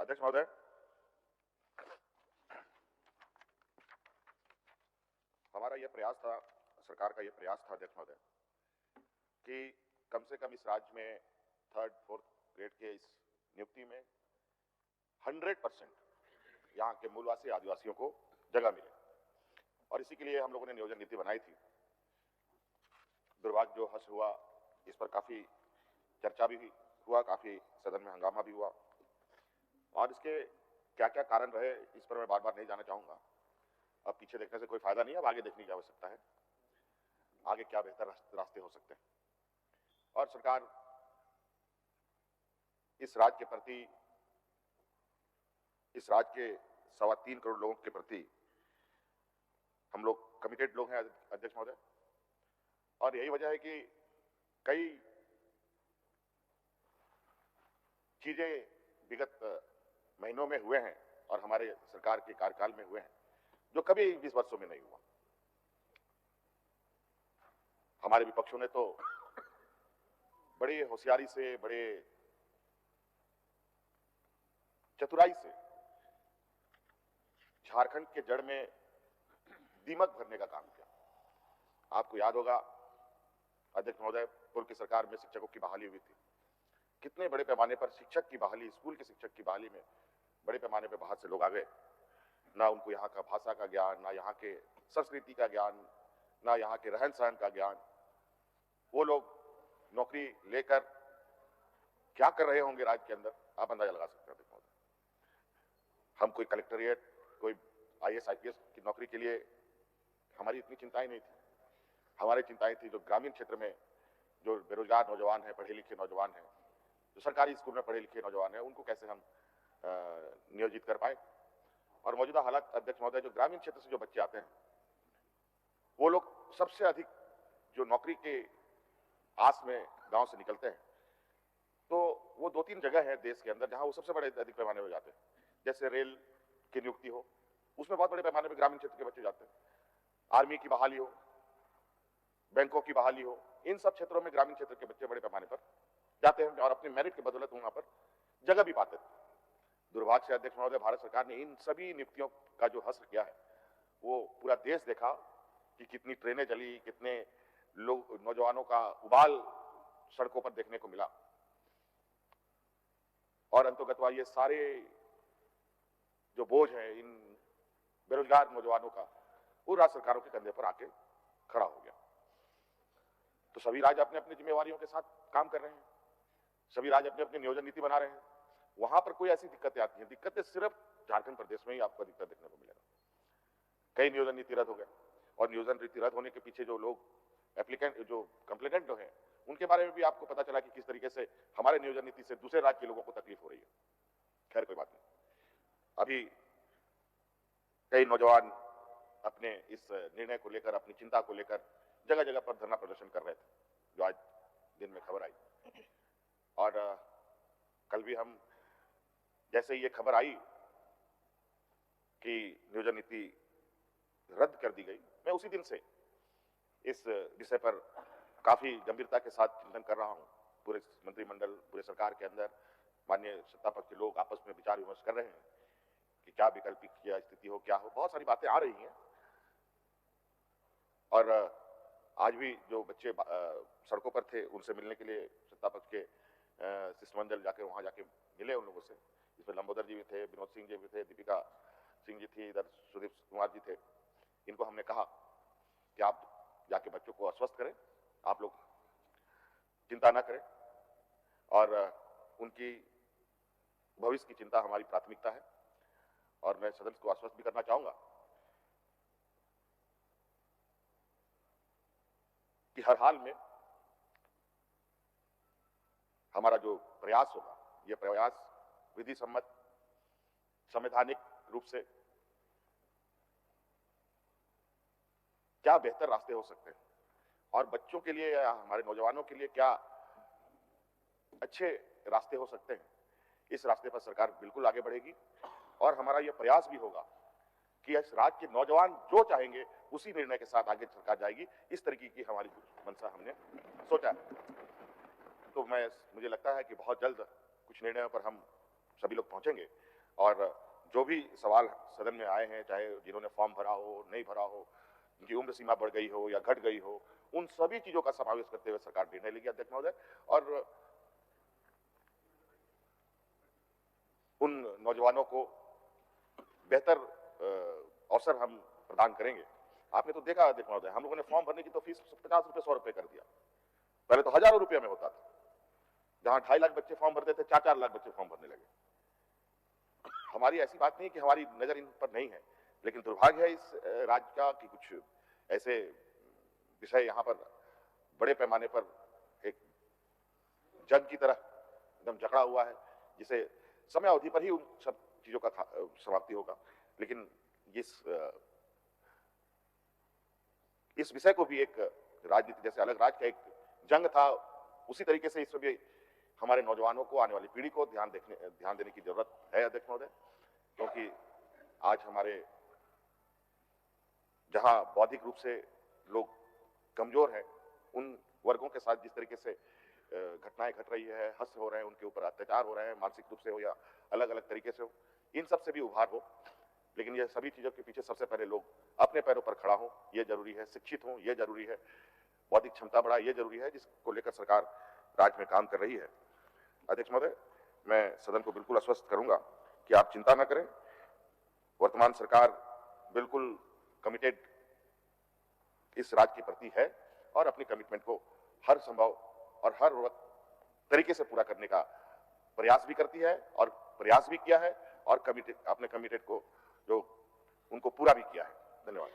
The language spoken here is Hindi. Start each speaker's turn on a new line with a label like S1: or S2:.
S1: अध्यक्ष महोदय, हमारा यह प्रयास था, सरकार का यह प्रयास था अध्यक्ष महोदय, कि कम से कम इस राज्य में 3rd-4th ग्रेड के इस नियुक्ति में 100% यहाँ के मूलवासी आदिवासियों को जगह मिले, और इसी के लिए हम लोगों ने नियोजन नीति बनाई थी। दुर्भाग्य जो हर्ष हुआ, इस पर काफी चर्चा भी हुआ, काफी सदन में हंगामा भी हुआ, और इसके क्या क्या कारण रहे इस पर मैं बार बार नहीं जाना चाहूंगा। अब पीछे देखने से कोई फायदा नहीं है, अब आगे देखने की आवश्यकता है, आगे क्या बेहतर रास्ते हो सकते हैं। और सरकार इस राज्य के प्रति, इस राज्य के 3.25 करोड़ लोगों के प्रति हम लोग कमिटेड लोग हैं अध्यक्ष महोदय, और यही वजह है कि कई चीजें विगत महीनों में हुए हैं और हमारे सरकार के कार्यकाल में हुए हैं जो कभी 20 वर्षों में नहीं हुआ। हमारे विपक्षों ने तो बड़ी होशियारी से, बड़े चतुराई से झारखंड के जड़ में दीमक भरने का काम किया। आपको याद होगा अध्यक्ष महोदय, पूर्व की सरकार में शिक्षकों की बहाली हुई थी। कितने बड़े पैमाने पर शिक्षक की बहाली, स्कूल के शिक्षक की बहाली में बड़े पैमाने पर बाहर से लोग आ गए। ना उनको यहाँ का भाषा का ज्ञान, ना यहाँ के संस्कृति का ज्ञान, ना यहाँ के रहन सहन का ज्ञान। वो लोग नौकरी लेकर क्या कर रहे होंगे राज्य के अंदर, आप अंदाजा लगा सकते हैं। हम कोई कलेक्टरेट, कोई IAS IPS की नौकरी के लिए हमारी इतनी चिंताएं नहीं थी। हमारी चिंताएं थी जो ग्रामीण क्षेत्र में जो बेरोजगार नौजवान हैं, पढ़े लिखे नौजवान हैं, जो सरकारी स्कूल में पढ़े लिखे नौजवान हैं, उनको कैसे हम नियोजित कर पाए। और मौजूदा हालात अध्यक्ष महोदय, जो ग्रामीण क्षेत्र से जो बच्चे आते हैं, वो लोग सबसे अधिक जो नौकरी के आस में गांव से निकलते हैं, तो वो 2-3 जगह है देश के अंदर जहां वो सबसे बड़े अधिक पैमाने पर जाते हैं। जैसे रेल की नियुक्ति हो, उसमें बहुत बड़े पैमाने पर ग्रामीण क्षेत्र के बच्चे जाते हैं। आर्मी की बहाली हो, बैंकों की बहाली हो, इन सब क्षेत्रों में ग्रामीण क्षेत्र के बच्चे बड़े पैमाने पर जाते हैं और अपने मेरिट की बदौलत वहां पर जगह भी पाते थे। दुर्भाग्य से अध्यक्ष महोदय, भारत सरकार ने इन सभी नियुक्तियों का जो हश्र किया है, वो पूरा देश देखा कि कितनी ट्रेनें चली, कितने लोग, नौजवानों का उबाल सड़कों पर देखने को मिला, और अंतोगतवा ये सारे जो बोझ है इन बेरोजगार नौजवानों का, वो राज्य सरकारों के कंधे पर आके खड़ा हो गया। तो सभी राज्य अपने अपनी जिम्मेवारियों के साथ काम कर रहे हैं, सभी राज्य अपने अपनी नियोजन नीति बना रहे हैं। वहां पर कोई ऐसी दिक्कतें आती हैं, दिक्कतें सिर्फ झारखंड प्रदेश में ही आपको अधिकतर देखने को मिलेगा। कई नियोजन नीति रद्द हो गए, और नियोजन नीति रद्द होने के पीछे जो लोग एप्लीकेंट, जो कंप्लेनेंट जो है, उनके बारे में भी आपको पता चला कि किस तरीके से हमारे नियोजन नीति से दूसरे राज्य के लोगों को तकलीफ हो रही है। खैर कोई बात नहीं। अभी कई नौजवान अपने इस निर्णय को लेकर, अपनी चिंता को लेकर जगह जगह पर धरना प्रदर्शन कर रहे थे, जो आज दिन में खबर आई। और कल भी हम, जैसे ही ये खबर आई कि नियोजन नीति रद्द कर दी गई, मैं उसी दिन से इस विषय पर काफी गंभीरता के साथ चिंतन कर रहा हूं। पूरे मंत्रिमंडल, पूरे सरकार के अंदर माननीय सत्ता पक्ष के लोग आपस में विचार विमर्श कर रहे हैं कि क्या वैकल्पिक क्या स्थिति हो, क्या हो। बहुत सारी बातें आ रही हैं, और आज भी जो बच्चे सड़कों पर थे, उनसे मिलने के लिए सत्ता पक्ष के शिष्टमंडल वहां जाके मिले उन लोगों से। इसमें लंबोदर जी भी थे, विनोद सिंह जी भी थे, दीपिका सिंह जी थी, इधर सुदीप कुमार जी थे। इनको हमने कहा कि आप जाके बच्चों को आश्वस्त करें, आप लोग चिंता ना करें, और उनकी भविष्य की चिंता हमारी प्राथमिकता है। और मैं सदन को आश्वस्त भी करना चाहूंगा कि हर हाल में हमारा जो प्रयास होगा, यह प्रयास विधि सम्मत, संवैधानिक रूप से क्या बेहतर रास्ते हो सकते हैं, और बच्चों के लिए या हमारे नौजवानों के लिए क्या अच्छे रास्ते हो सकते हैं, इस रास्ते पर सरकार बिल्कुल आगे बढ़ेगी। और हमारा यह प्रयास भी होगा कि इस राज्य के नौजवान जो चाहेंगे उसी निर्णय के साथ आगे सरकार जाएगी। इस तरीके की हमारी मंशा हमने सोचा है। तो मुझे लगता है कि बहुत जल्द कुछ निर्णयों पर हम सभी लोग पहुंचेंगे, और जो भी सवाल सदन में आए हैं, चाहे जिन्होंने फॉर्म भरा हो, नहीं भरा हो, उनकी उम्र सीमा बढ़ गई हो या घट गई हो, उन सभी चीजों का समावेश करते हुए सरकार निर्णय लेगी अध्यक्ष महोदय। और उन नौजवानों को बेहतर अवसर हम प्रदान करेंगे। आपने तो देखा अध्यक्ष महोदय, हम लोगों ने फॉर्म भरने की तो फीस 50 रुपए 100 रुपए कर दिया। पहले तो हजारों रुपये में होता था, जहां 2.5 लाख बच्चे फॉर्म भरते थे 4-4 लाख बच्चे फॉर्म भरने लगे। हमारी ऐसी बात नहीं कि हमारी नजर इन पर नहीं है, लेकिन दुर्भाग्य है इस राज्य का कि कुछ ऐसे विषय यहाँ पर बड़े पैमाने पर एक जंग की तरह एकदम जकड़ा हुआ है, जिसे समय अवधि पर ही उन सब चीजों का समाप्ति होगा। लेकिन इस विषय को भी एक राजनीति, जैसे अलग राज्य का एक जंग था, उसी तरीके से इसमें भी हमारे नौजवानों को, आने वाली पीढ़ी को ध्यान देने की जरूरत है अध्यक्ष महोदय, क्योंकि आज हमारे जहां बौद्धिक रूप से लोग कमजोर हैं, उन वर्गों के साथ जिस तरीके से घटनाएं घट रही है, हत्या हो रहे हैं, उनके ऊपर अत्याचार हो रहे हैं, मानसिक रूप से हो या अलग अलग तरीके से हो, इन सब से भी उभार हो। लेकिन ये सभी चीजों के पीछे सबसे पहले लोग अपने पैरों पर खड़ा हो, ये जरूरी है। शिक्षित हो, ये जरूरी है। बौद्धिक क्षमता बढ़ाए, ये जरूरी है, जिसको लेकर सरकार राज्य में काम कर रही है। अध्यक्ष महोदय, मैं सदन को बिल्कुल आश्वस्त करूंगा कि आप चिंता न करें। वर्तमान सरकार बिल्कुल कमिटेड इस राज्य के प्रति है और अपनी कमिटमेंट को हर संभव और हर वक्त तरीके से पूरा करने का प्रयास भी करती है और प्रयास भी किया है और अपने कमिटेड को जो उनको पूरा भी किया है। धन्यवाद।